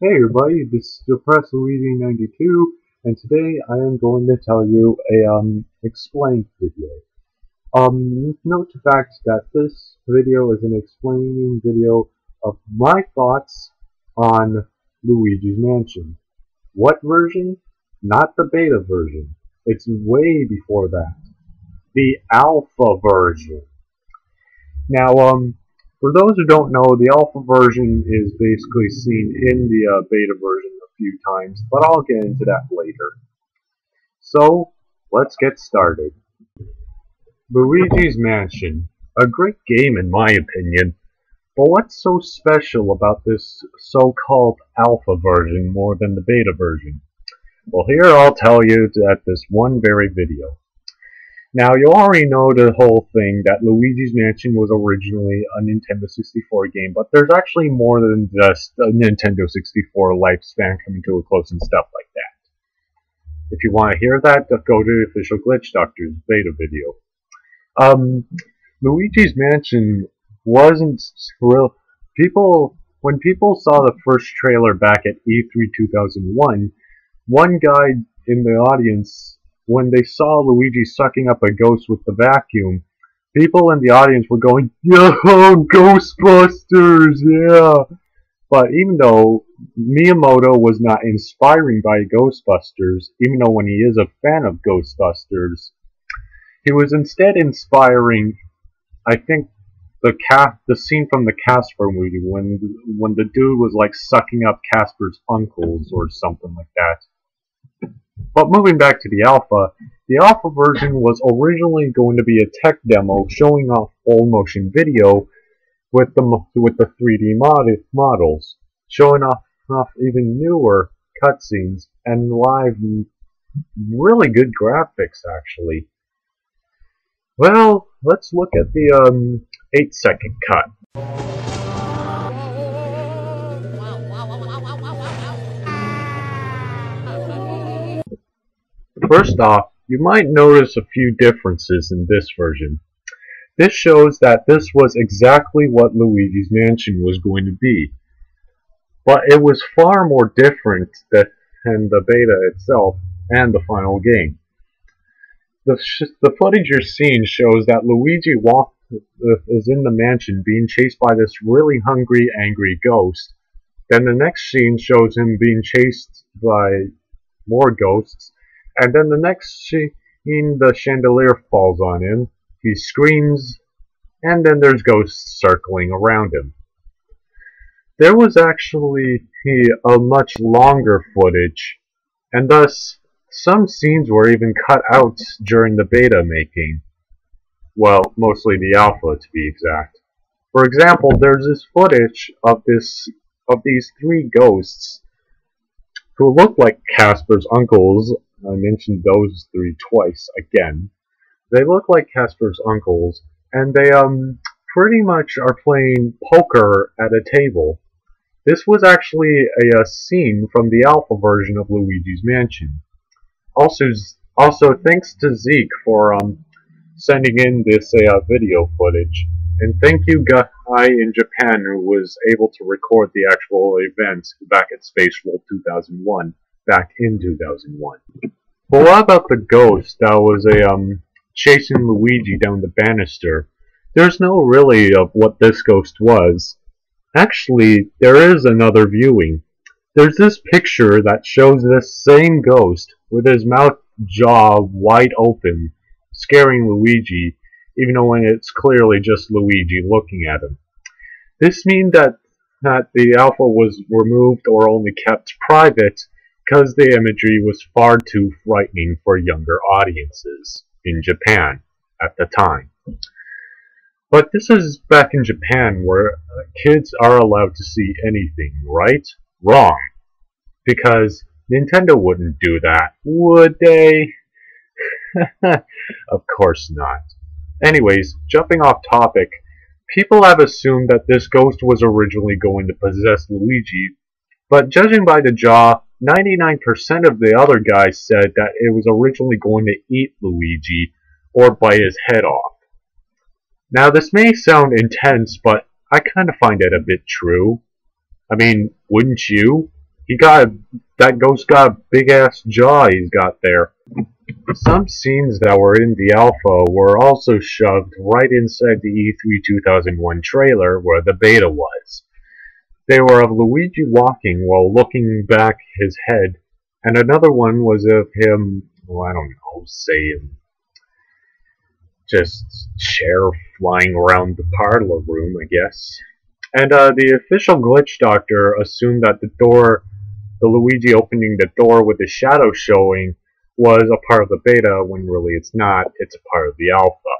Hey everybody, this is Depressed Luigi 92, and today I am going to tell you a explained video. Note the fact that this video is an explaining video of my thoughts on Luigi's Mansion. What version? Not the beta version. It's way before that. The alpha version. Now, for those who don't know, the alpha version is basically seen in the beta version a few times, but I'll get into that later. So, let's get started. Luigi's Mansion. A great game in my opinion, but what's so special about this so-called alpha version more than the beta version? Well, here I'll tell you at this one very video. Now, you already know the whole thing that Luigi's Mansion was originally a Nintendo 64 game, but there's actually more than just a Nintendo 64 lifespan coming to a close and stuff like that. If you want to hear that, just go to the official Glitch Doctor's beta video. Luigi's Mansion wasn't real. When people saw the first trailer back at E3 2001, one guy in the audience, when they saw Luigi sucking up a ghost with the vacuum, people in the audience were going, "Yo, Ghostbusters, yeah!" But even though Miyamoto was not inspiring by Ghostbusters, even though when he is a fan of Ghostbusters, he was instead inspiring, I think, the scene from the Casper movie when the dude was like sucking up Casper's uncles or something like that. But moving back to the alpha version was originally going to be a tech demo showing off full motion video with the 3D models, showing off even newer cutscenes and live, really good graphics actually. Well, let's look at the 8-second cut. First off, you might notice a few differences in this version. This shows that this was exactly what Luigi's Mansion was going to be. But it was far more different than the beta itself and the final game. The footage you're seeing shows that Luigi is in the mansion being chased by this really hungry, angry ghost. Then the next scene shows him being chased by more ghosts. And then the next scene, the chandelier falls on him, he screams, and then there's ghosts circling around him. There was actually a much longer footage, and thus some scenes were even cut out during the beta making. Well, mostly the alpha to be exact. For example, there's this footage of these three ghosts who look like Casper's uncles. I mentioned those three twice again. They look like Casper's uncles, and they pretty much are playing poker at a table. This was actually a scene from the alpha version of Luigi's Mansion. Also thanks to Zeke for sending in this video footage, and thank you guy in Japan who was able to record the actual events back at Space World 2001. Back in 2001. But what about the ghost that was chasing Luigi down the banister? There's no really of what this ghost was. Actually, there is another viewing. There's this picture that shows this same ghost with his mouth jaw wide open, scaring Luigi, even though it's clearly just Luigi looking at him. This means that the alpha was removed or only kept private because the imagery was far too frightening for younger audiences in Japan at the time. But this is back in Japan where kids are allowed to see anything, right? Wrong. Because Nintendo wouldn't do that, would they? Of course not. Anyways, jumping off topic, people have assumed that this ghost was originally going to possess Luigi, but judging by the jaw, 99% of the other guys said that it was originally going to eat Luigi or bite his head off. Now this may sound intense, but I kind of find it a bit true. I mean, wouldn't you? That ghost got a big ass jaw he's got there. Some scenes that were in the alpha were also shoved right inside the E3 2001 trailer where the beta was. They were of Luigi walking while looking back his head, and another one was of him, well, I don't know, say just chair flying around the parlor room, I guess. And the official glitch doctor assumed that the Luigi opening the door with the shadow showing, was a part of the beta, when really it's not. It's a part of the alpha.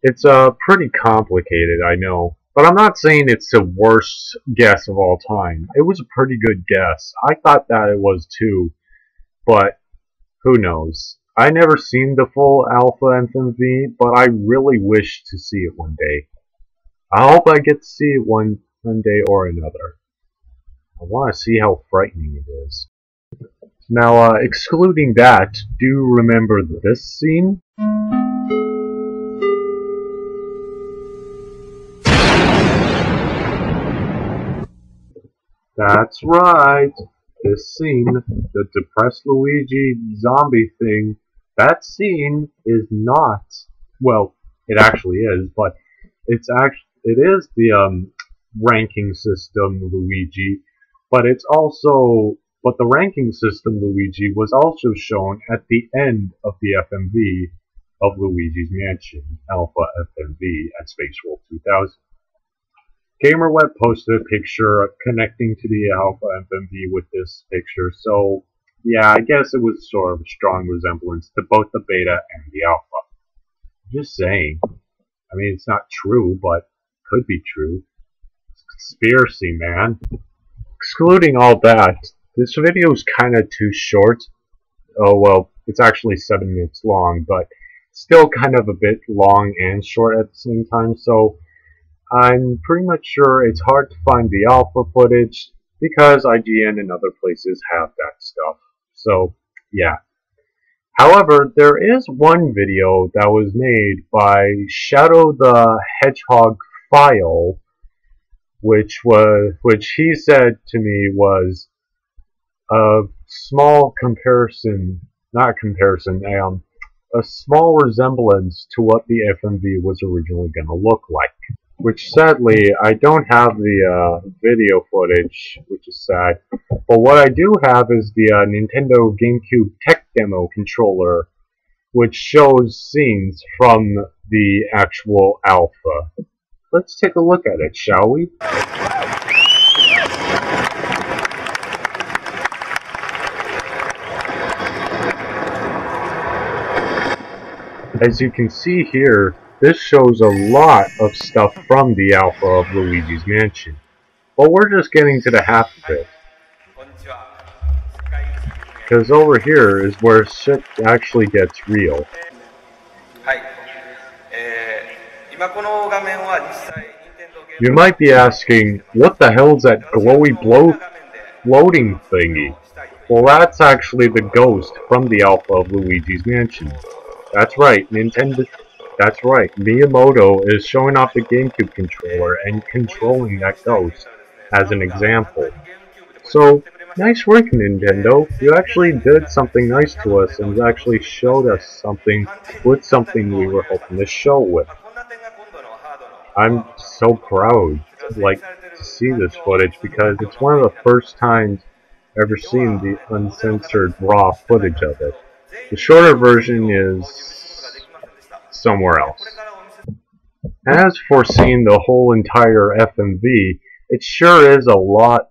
It's pretty complicated, I know. But I'm not saying it's the worst guess of all time. It was a pretty good guess. I thought that it was too. But who knows. I never seen the full alpha FMV, but I really wish to see it one day. I hope I get to see it one day or another. I want to see how frightening it is. Now, excluding that, do you remember this scene? That's right. This scene, the depressed Luigi zombie thing, that scene is not, well, it actually is, but it is the ranking system Luigi, but the ranking system Luigi was also shown at the end of the FMV of Luigi's Mansion, Alpha FMV at Space World 2000. GamerWeb posted a picture connecting to the Alpha FMV with this picture, so yeah, I guess it was sort of a strong resemblance to both the beta and the alpha. Just saying. I mean, it's not true, but could be true. It's conspiracy, man. Excluding all that, this video is kind of too short. Oh, well, it's actually 7 minutes long, but still kind of a bit long and short at the same time, so I'm pretty much sure it's hard to find the alpha footage because IGN and other places have that stuff. So, yeah. However, there is one video that was made by Shadow the Hedgehog File, which he said to me was a small comparison, not comparison, a small resemblance to what the FMV was originally going to look like. Which sadly, I don't have the video footage, which is sad. But what I do have is the Nintendo GameCube Tech Demo controller, which shows scenes from the actual alpha. Let's take a look at it, shall we? As you can see here, this shows a lot of stuff from the alpha of Luigi's Mansion. But we're just getting to the half of it. Because over here is where shit actually gets real. You might be asking, what the hell is that glowy floating thingy? Well, that's actually the ghost from the alpha of Luigi's Mansion. That's right, That's right, Miyamoto is showing off the GameCube controller and controlling that ghost as an example. So, nice work, Nintendo. You actually did something nice to us and actually showed us something with something we were hoping to show with. I'm so proud to see this footage because it's one of the first times I've ever seen the uncensored raw footage of it. The shorter version is somewhere else. As for seeing the whole entire FMV, it sure is a lot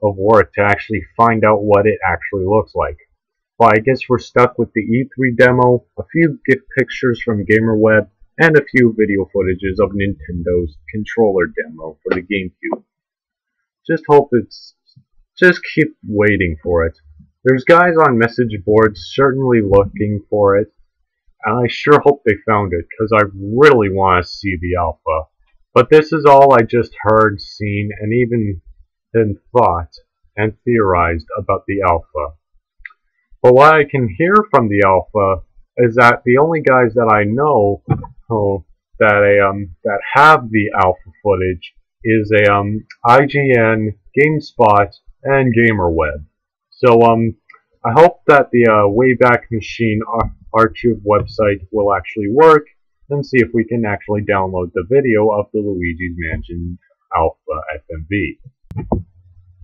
of work to actually find out what it actually looks like. Well, I guess we're stuck with the E3 demo, a few gift pictures from GamerWeb, and a few video footages of Nintendo's controller demo for the GameCube. Just keep waiting for it. There's guys on message boards certainly looking for it, and I sure hope they found it, because I really want to see the alpha. But this is all I just heard, seen, and even then thought and theorized about the alpha. But what I can hear from the alpha is that the only guys that I know that have the alpha footage is IGN, GameSpot, and GamerWeb. So I hope that the Wayback Machine Archive website will actually work, and see if we can actually download the video of the Luigi's Mansion Alpha FMV.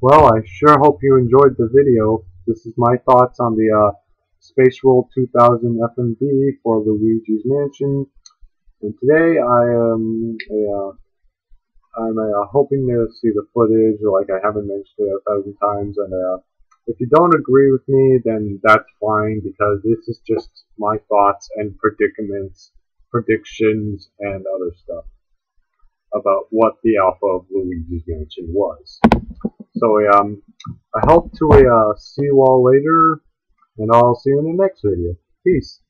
Well, I sure hope you enjoyed the video. This is my thoughts on the Space World 2000 FMV for Luigi's Mansion, and today I'm hoping to see the footage, like I haven't mentioned it 1,000 times, and if you don't agree with me, then that's fine, because this is just my thoughts and predictions, and other stuff about what the Alpha of Luigi's Mansion was. So I hope to see you all later, and I'll see you in the next video. Peace.